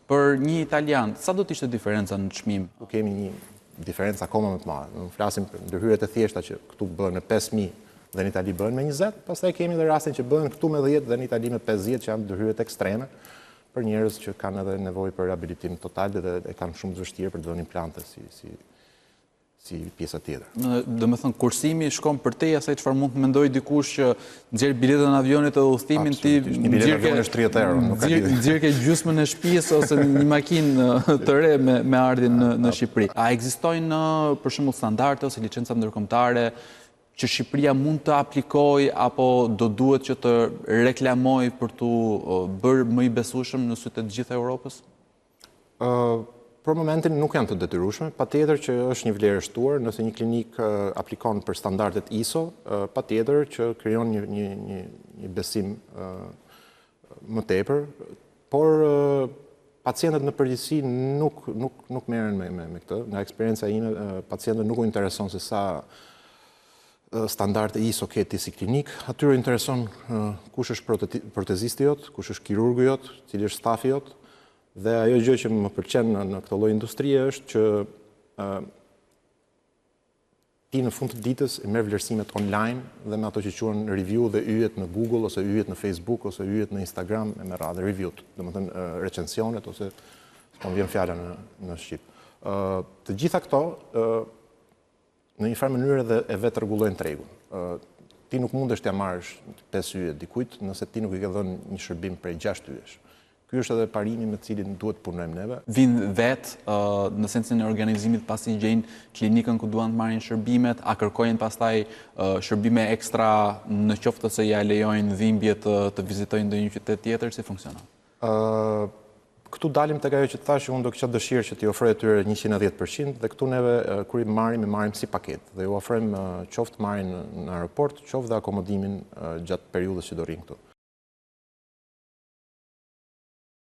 Për një italian, sa do të ishte diferenca në çmim? Nuk kemi një diferencë akoma më të madhe. Nuk flasim për ndërhyrjet e thjeshta që këtu bëhen me 5.000 dhe në Itali bëhen me 20, pastaj kemi edhe rastin që bëhen këtu me 10 dhe në Itali me 50 që janë ndërhyrjet ekstreme për njerëz që kanë edhe nevojë për rehabilitim total dhe e kanë shumë të vështirë për të dhënë implante si pjesa tjetër. Do të thënë kursimi shkon për te asaj çfarë mund të mendoj dikush që nxjerr biletën e avionit edhe udhëtimin ti një biletë avioni është 30 euro, nuk ka lidhje. Nxjerr ke gjysmën e shtëpisë ose një makinë të re me ardhin në Shqipëri. A ekzistojnë për shembull standarde ose licenca ndërkombëtare që Shqipëria mund të aplikojë apo do duhet që të reklamojë për të bërë më i besueshëm në sytë të gjithë Europës? Për momentin nuk janë të detyrueshme, patjetër që është një vlerë e shtuar, nëse një klinik aplikon për standardet ISO, patjetër që krijon një besim më tepër, por pacientët në përgjithësi nuk merren me këtë. Nga eksperjenca ime, pacientët nuk u intereson se sa standarde ISO ke ti si klinik, atyre intereson kush është protezisti jot, kush është kirurgu jot, cili është stafi jot. Dhe ajo gjë që më pëlqen në këtë lloj industrie është që ti në fund të ditës e merr vlerësimet online dhe me ato që quhen review dhe yjet në Google ose yjet në Facebook ose yjet në Instagram e me radhë review-t, domethënë recensionet ose s'po vjen fjala në shqip. Të gjitha këto në një farë mënyrë edhe e vetë rregullojnë tregun. Ti nuk mundesh t'ia marrësh 5 yje dikujt nëse ti nuk i ke dhënë një shërbim prej 6 yjesh. Ky është edhe parimi me cilin duhet punojmë neve. Vinë vetë në sensin e organizimit pasi gjejnë klinikën ku duan të marrin shërbimet, a kërkojnë pastaj shërbime ekstra në qoftë se ja lejojnë dhimbjet të vizitojnë ndonjë qytet tjetër, si funksionon? Këtu dalim tek ajo që thash, unë do kisha dëshirë që t'i ofroj atyre 110% dhe këtu neve kur i marrim si paketë dhe ju ofrojmë qoftë marrin në aeroport, qoftë dhe akomodimin gjatë periudhës që do rrinë këtu.